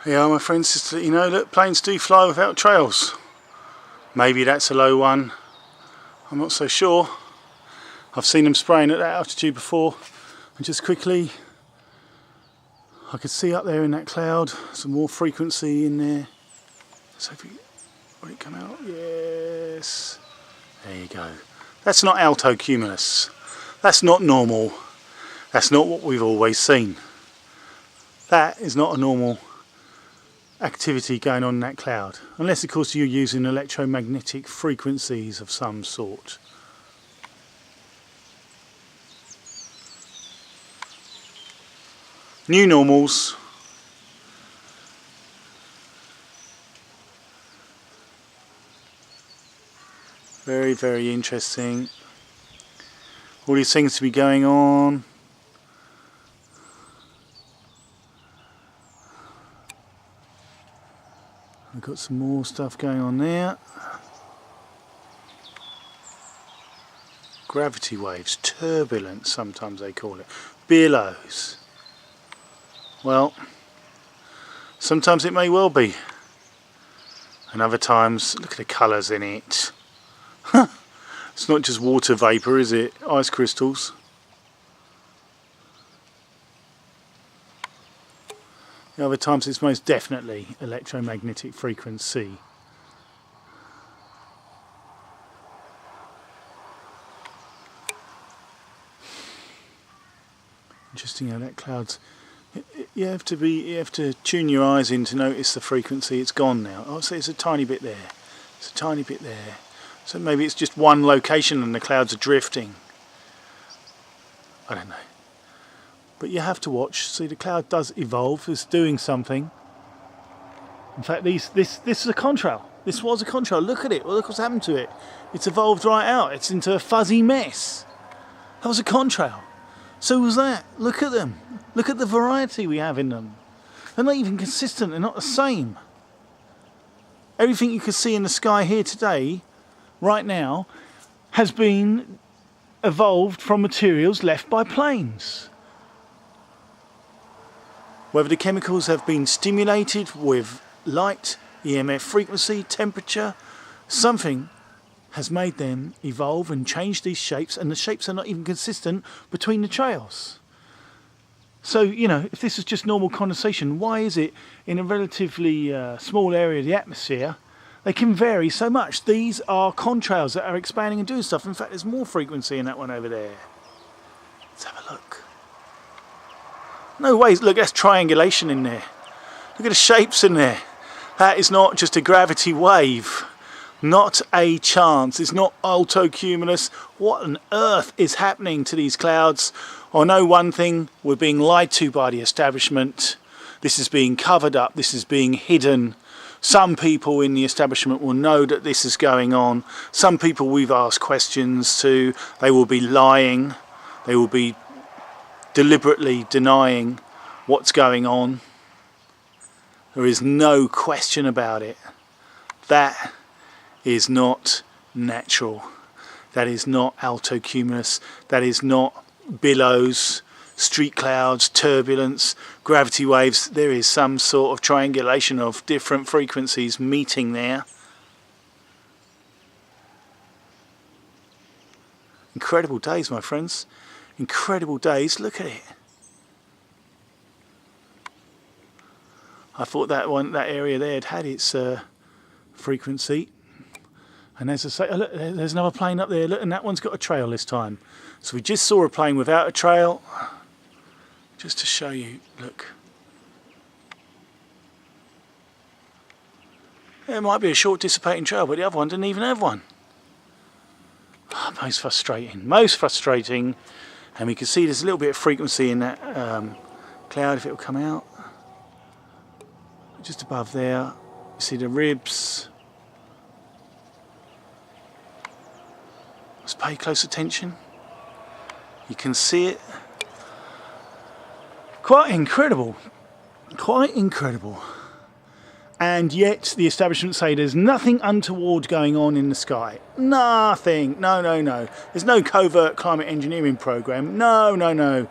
Yeah, my friends, just to let you know that planes do fly without trails. Maybe that's a low one, I'm not so sure. I've seen them spraying at that altitude before, and just quickly I could see up there in that cloud some more frequency in there. So if will it come out? Yes, there you go. That's not altocumulus, that's not normal, that's not what we've always seen. That is not a normal activity going on in that cloud, unless of course you're using electromagnetic frequencies of some sort. New normals. Very, very interesting. All these things to be going on. We've got some more stuff going on there. Gravity waves, turbulence sometimes they call it, billows. Well, sometimes it may well be, and other times, look at the colours in it. It's not just water vapour, is it? Ice crystals. The other times it's most definitely electromagnetic frequency. Interesting how that cloud's. You have to tune your eyes in to notice the frequency. It's gone now. Oh, so it's a tiny bit there. It's a tiny bit there. So maybe it's just one location and the clouds are drifting. I don't know. But you have to watch. See, the cloud does evolve. It's doing something. In fact, this is a contrail. This was a contrail. Look at it. Well, look what's happened to it. It's evolved right out. It's into a fuzzy mess. That was a contrail. So was that. Look at them. Look at the variety we have in them. They're not even consistent. They're not the same. Everything you can see in the sky here today, right now, has been evolved from materials left by planes. Whether the chemicals have been stimulated with light, EMF frequency, temperature, something has made them evolve and change these shapes, and the shapes are not even consistent between the trails. So, you know, if this is just normal condensation, why is it in a relatively small area of the atmosphere they can vary so much? These are contrails that are expanding and doing stuff. In fact, there's more frequency in that one over there. Let's have a look. No ways, look, that's triangulation in there. Look at the shapes in there. That is not just a gravity wave. Not a chance. It's not altocumulus. What on earth is happening to these clouds? I know one thing, we're being lied to by the establishment. This is being covered up, this is being hidden. Some people in the establishment will know that this is going on. Some people we've asked questions to, they will be lying. They will be deliberately denying what's going on. There is no question about it. That is not natural. That is not altocumulus. That is not billows, street clouds, turbulence, gravity waves. There is some sort of triangulation of different frequencies meeting there. Incredible days, my friends. Incredible days. Look at it. I thought that area there had its frequency. And as I say, oh, look, there's another plane up there. Look, and that one's got a trail this time. So we just saw a plane without a trail. Just to show you, look. There might be a short dissipating trail, but the other one didn't even have one. Oh, most frustrating. Most frustrating. And we can see there's a little bit of frequency in that cloud if it will come out. Just above there, you see the ribs. Let's pay close attention. You can see it. Quite incredible. Quite incredible. And yet the establishment say there's nothing untoward going on in the sky. Nothing. No, no, no. There's no covert climate engineering program. No, no, no.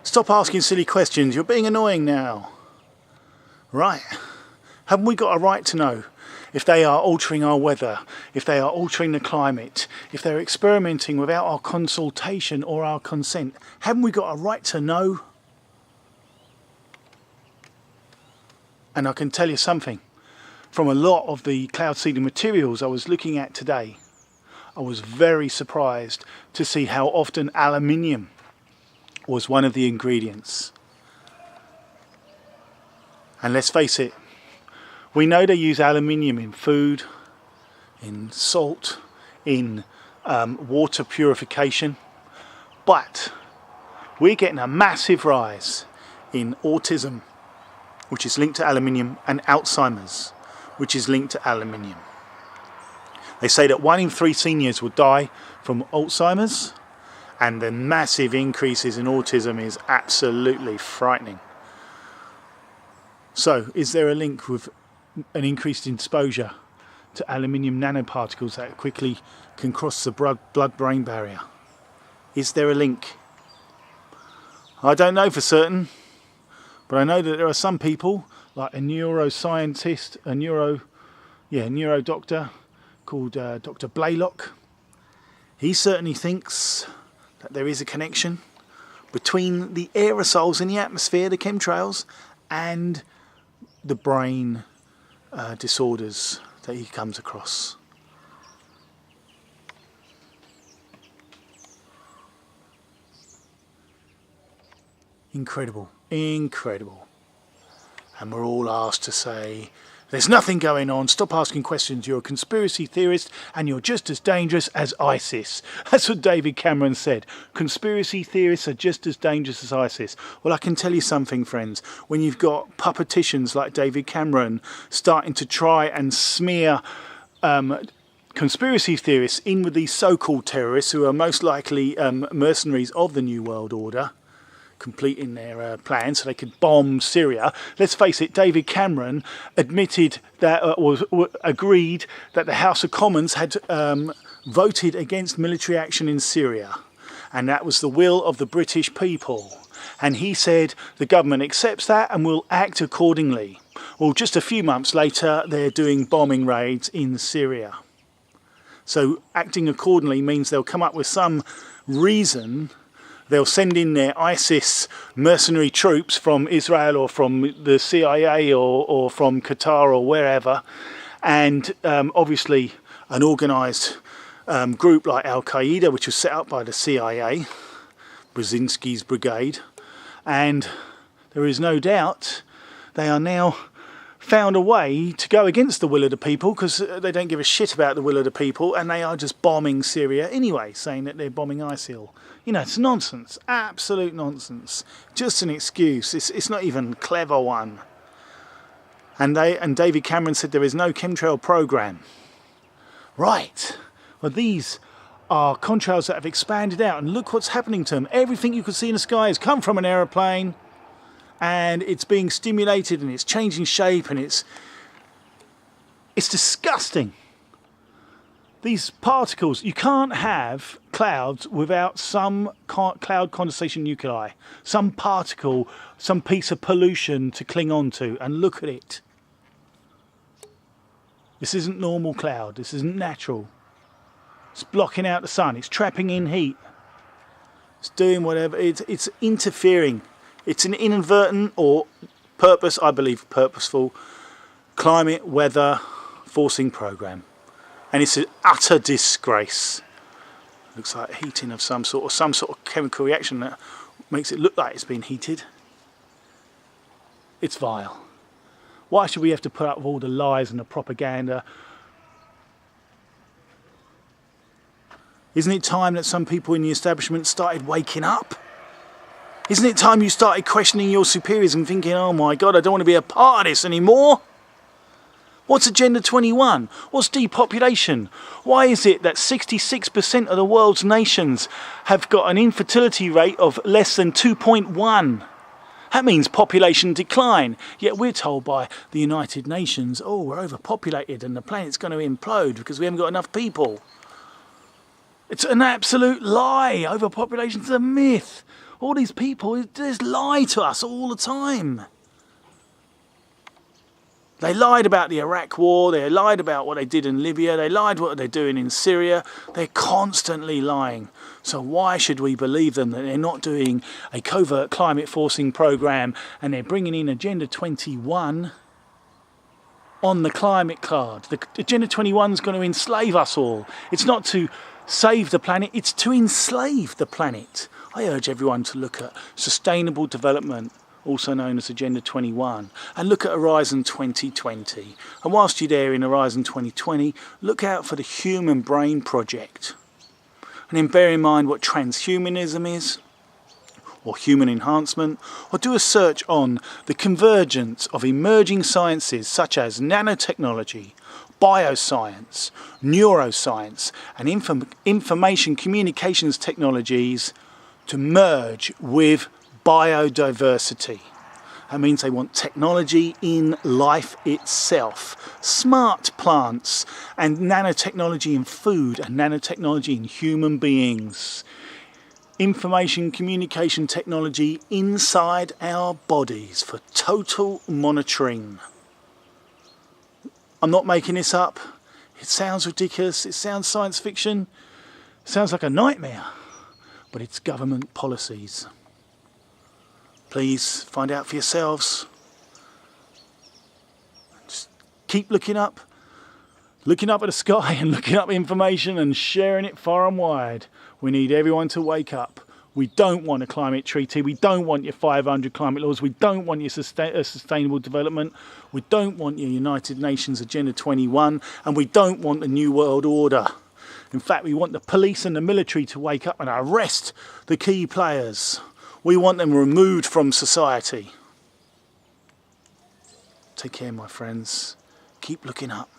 Stop asking silly questions. You're being annoying now. Right. Haven't we got a right to know if they are altering our weather, if they are altering the climate, if they're experimenting without our consultation or our consent? Haven't we got a right to know? And I can tell you something. From a lot of the cloud seeding materials I was looking at today, I was very surprised to see how often aluminium was one of the ingredients. And let's face it, we know they use aluminium in food, in salt, in water purification, but we're getting a massive rise in autism, which is linked to aluminium, and Alzheimer's, which is linked to aluminium. They say that 1 in 3 seniors will die from Alzheimer's, and the massive increases in autism is absolutely frightening. So, is there a link with an increased exposure to aluminium nanoparticles that quickly can cross the blood-brain barrier? Is there a link? I don't know for certain, but I know that there are some people, like a neuroscientist, a neuro doctor called Dr. Blaylock. He certainly thinks that there is a connection between the aerosols in the atmosphere, the chemtrails, and the brain disorders that he comes across. Incredible, incredible. And we're all asked to say, there's nothing going on, stop asking questions, you're a conspiracy theorist and you're just as dangerous as ISIS. That's what David Cameron said. Conspiracy theorists are just as dangerous as ISIS. Well, I can tell you something, friends. When you've got puppeticians like David Cameron starting to try and smear conspiracy theorists in with these so-called terrorists who are most likely mercenaries of the New World Order, completing their plan so they could bomb Syria. Let's face it, David Cameron admitted that, agreed that the House of Commons had voted against military action in Syria, and that was the will of the British people. And he said the government accepts that and will act accordingly. Well, just a few months later, they're doing bombing raids in Syria. So acting accordingly means they'll come up with some reason. They'll send in their ISIS mercenary troops from Israel or from the CIA or from Qatar or wherever. And obviously an organised group like Al-Qaeda, which was set up by the CIA, Brzezinski's brigade. And there is no doubt they are now found a way to go against the will of the people, because they don't give a shit about the will of the people, and they are just bombing Syria anyway, saying that they're bombing ISIL. You know, it's nonsense, absolute nonsense, just an excuse. It's not even a clever one. And David Cameron said there is no chemtrail program. Right, well, these are contrails that have expanded out, and look what's happening to them. Everything you can see in the sky has come from an aeroplane, and it's being stimulated and it's changing shape, and it's disgusting. These particles, you can't have clouds without some cloud condensation nuclei, some particle, some piece of pollution to cling on to, and look at it. This isn't normal cloud, this isn't natural. It's blocking out the sun, it's trapping in heat, it's doing whatever, it's interfering. It's an inadvertent or I believe purposeful, climate weather forcing program. And it's an utter disgrace. Looks like heating of some sort of chemical reaction that makes it look like it's been heated. It's vile. Why should we have to put up with all the lies and the propaganda? Isn't it time that some people in the establishment started waking up? Isn't it time you started questioning your superiors and thinking, oh my God, I don't want to be a part of this anymore? What's Agenda 21? What's depopulation? Why is it that 66% of the world's nations have got an infertility rate of less than 2.1? That means population decline. Yet we're told by the United Nations, oh, we're overpopulated and the planet's going to implode because we haven't got enough people. It's an absolute lie. Overpopulation's a myth. All these people just lie to us all the time. They lied about the Iraq war, they lied about what they did in Libya, they lied what they're doing in Syria. They're constantly lying. So why should we believe them that they're not doing a covert climate forcing program and they're bringing in Agenda 21 on the climate card? The Agenda 21 is going to enslave us all. It's not to save the planet, it's to enslave the planet. I urge everyone to look at sustainable development, also known as Agenda 21, and look at Horizon 2020. And whilst you're there in Horizon 2020, look out for the Human Brain Project. And then bear in mind what transhumanism is, or human enhancement, or do a search on the convergence of emerging sciences such as nanotechnology, bioscience, neuroscience, and information communications technologies to merge with biodiversity. That means they want technology in life itself. Smart plants and nanotechnology in food and nanotechnology in human beings. Information communication technology inside our bodies for total monitoring. I'm not making this up. It sounds ridiculous. It sounds science fiction. It sounds like a nightmare. But it's government policies. Please find out for yourselves. Just keep looking up at the sky and looking up information and sharing it far and wide. We need everyone to wake up. We don't want a climate treaty. We don't want your 500 climate laws. We don't want your sustainable development. We don't want your United Nations Agenda 21. And we don't want the New World Order. In fact, we want the police and the military to wake up and arrest the key players. We want them removed from society. Take care, my friends. Keep looking up.